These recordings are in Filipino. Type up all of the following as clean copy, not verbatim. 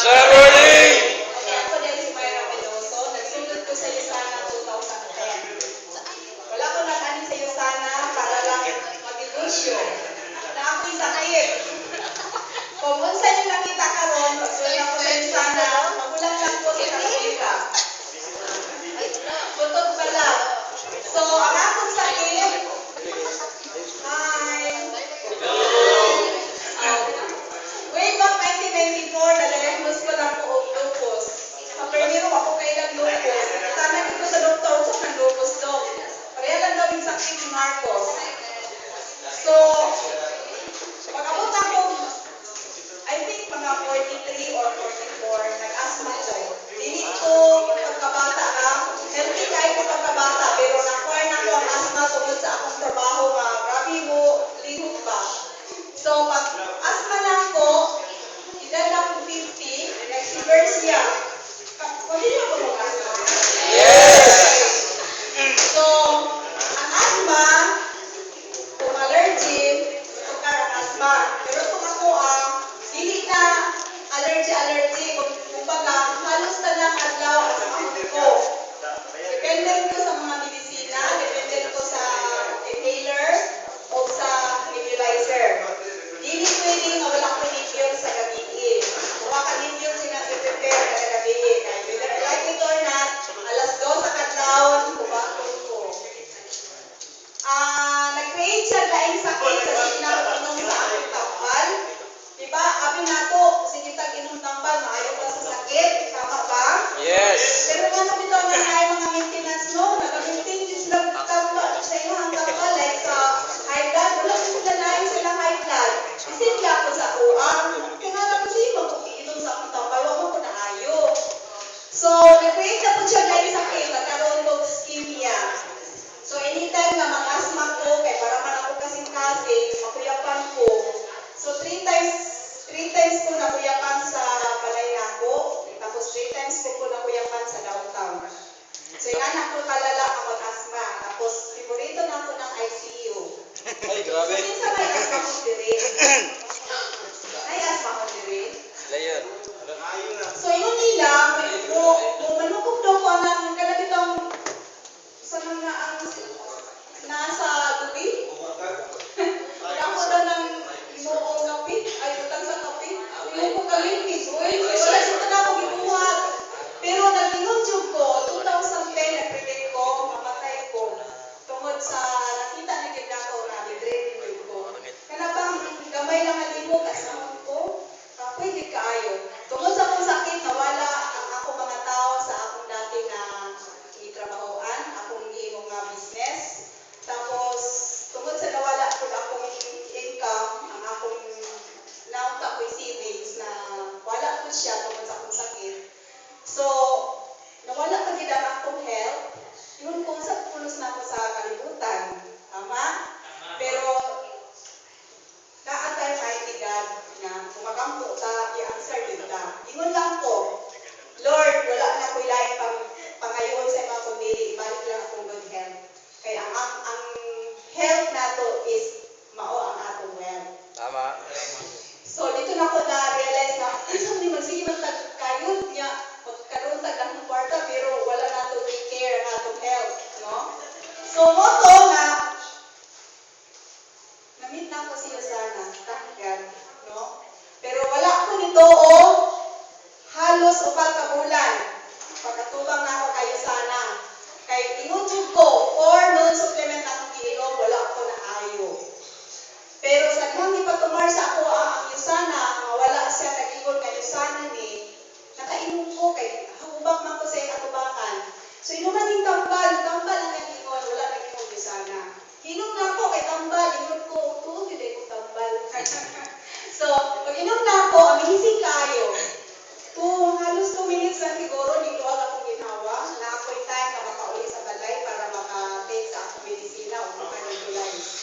Sir Rolling! Ako din si Myra Veloso. Nagsunod ko sa Yusana 2010. Wala ko nag-anin sa Yusana para lang mag-negosyo. Na ako'y sakit. Kung unsa yung nakita karon, pagsunod ako sa Yusana, magulang lang ko sa Katolika. Butod pala. So, ang akong sakit, way back 1994, nadiagnose ko lang po og lupus. Sa primero, ako kailang lupus. Tanag ko sa doktor, sa ng lupus, dok. Pareha lang daw yung sakit ni Marcos. So, pag-abot ako, I think mga 43 or 44, nag-asthma ko. Dili ko pagkabata lang. Healthy kayo ko pagkabata, pero na-acquire na ko ang asthma tungkol sa akong trabaho nga grabe mo, lihok ba. So, pag asthma na ako, edad na akong 50, nag-severe siya. Pwede na ba mag-asthma? Yes! So, ang asthma, kung allergy, sukar ang asthma. Pero kung ako dili na allergy, kumbaga, halos na lang adlaw at mahal ko. Dependent ko sa mga medisina, dependent ko sa inhaler o sa nebulizer. Dili pwede nga wala ko lithium sa gabi. Mukha ka lithium sila i-prepare na gabi. Whether I like it or not, alas 2 sa kadlawon, kumakon ko. Nag-create siya dahil sakit kasi pinakatunong sa akong tambal. Diba, abi na to, sige tag-inom tambal, maayo pa sa sakit. Tama ba? Yes! Pero ano bitaw na tayo mga maintenance, no? Nag-maintain din sila tambal sa ilang tambal, like sa high blood. Wala ko sila na sila high blood. Isinla ko sa uang. Kaya ko siya mag-inom sa akong tambal, wala ko na ayo. So, nag-create na po siya dahil sakit, nagkaroon ko ischemia. So, anytime na mag-asthma ko, kaya para man ako kasing-kasing, makuyapan ko. So, 3 times ko nakuyapan sa balay nako, tapos 3 times ko nakuyapan sa downtown. So, yung anak ko kalala ang mag-asthma. Tapos, favorito na ako ng ICU. Ay, So, grabe. minsan may asthma ko dire. May asthma ko dire. Layon. So, yun nila, kung manukog daw ko ng kalabitang sa mga ang nasa gabi. Wala ko daw ng imuong kape, ay utang sa kape. Imuong ko kalimpis, wala dito na ako gibuhat. Pero nag-inom jud ko, 2010 nag-predict ko, mamatay ko. Tungod sa nakita ni gid ako na bedridden ko. Kana bang gamay lang ang limog asahon ko, pwede kaayo. Tungod sa akong sakit, nawala ang ako mga tao sa akong dati na itrabahoan, akong giingong nga business. Tapos, tungod sa nawala ko akong income, ang akong naunta ko'y savings na wala ko siya tungod sa akong sakit. So, nawala pa gid ang akong health. Yun kung sa pulos na ako sa kalibutan. Tama? Pero, naatay mighty God na kumakampo ta, i-answer din ta. Ingon lang ko, Lord, wala na ko'y lain pangayon sa mga kundi, ibalik lang akong good health. Kaya ang health nato is mao ang atong wealth. Tama. So, dito na ko na-realize na, isang di magsige magtagkayod niya, magkaroon tag ng kwarta, pero wala nato take care ang atong health. No? So, moto na, namit na ko siya sana, thank God. No? Pero wala ko nito halos 4 ka bulan. Pagkatubang na ako kayo sana. Kay ingon ko, 4 non-supplement akong giinom, wala ako na ayo. Pero sa dihang ipatumar sa ako ang Yusana, nga wala siya nag-ingon nga Yusana ni, nakainom ko kay hubak man ko sa atubangan. So inuman yung tambal ang nag-ingon, wala nag-ingon Yusana. Inom na ako kay tambal, ingon ko, tuog yun ko tambal. So, pag inom na ako, amazing kayo. Halos 2 minutes lang siguro, dito akong ginawa, na ako'y time na makauwi sa balay para maka-take sa akong medisina o maka-nebulize.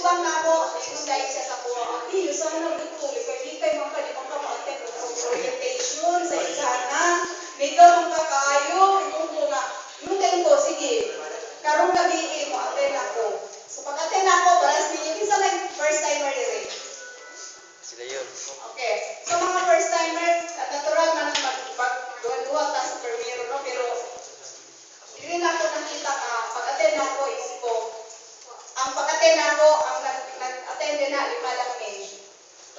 subang na ako, ingon dahil siya sa kuha. Ati, sana dito, likay mga ka-attend ng orientation sa isana. Ikaw ang kakaayo, ingon ko nga. Ingon ko, sige, karong gabi mo, attend ako. So pag-attend ako, balas ninyo, kinsa lang first timer rin. Sila yun. Okay. So mga first timer, natural man mag-duwa ta sa primero, no? Pero hindi rin ako nakita ka, pag-attend ako, isip ko, ang pag-attend ako, ang nag-attend din na, 5 lang May.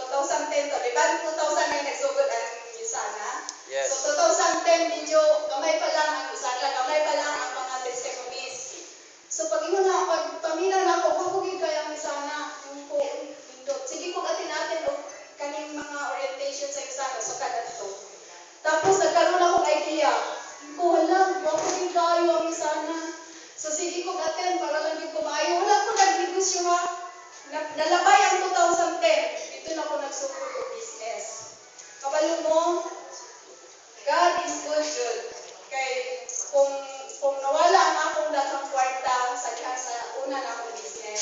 2010 to, di ba? 2009 nagsugod ang Misana. Yes. So 2010 medyo kamay pa lang ang Misana, kamay pa lang ang mga testimonies. So pag ino na, pag pamila na ako, kapugin kaya ang Misana, yung po, sige kung atin-atin o kaning mga orientation sa Misana, so kada to. Tapos nagkaroon akong idea, ko hala, kapugin kayo ang Misana. So sige kong attend para lang din kumayo. Wala ko nag-negosyo ha. Nalabay ang 2010. Dito na ako nagsugod ko business. Kabalo mo, God is good, Jud. Kay kung nawala ang akong daghang kwarta sa diha sa una na akong business,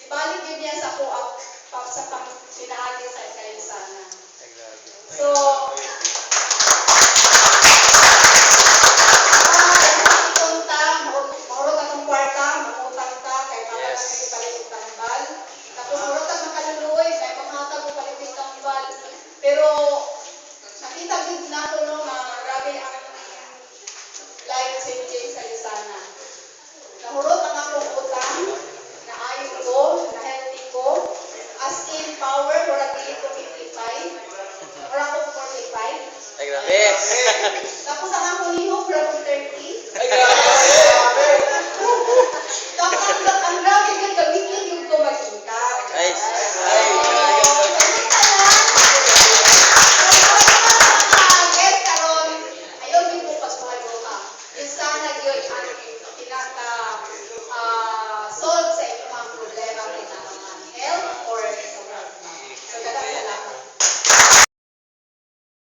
ibalik yun niya sa kuha sa pinaagi sa kayo sana. Exactly. So,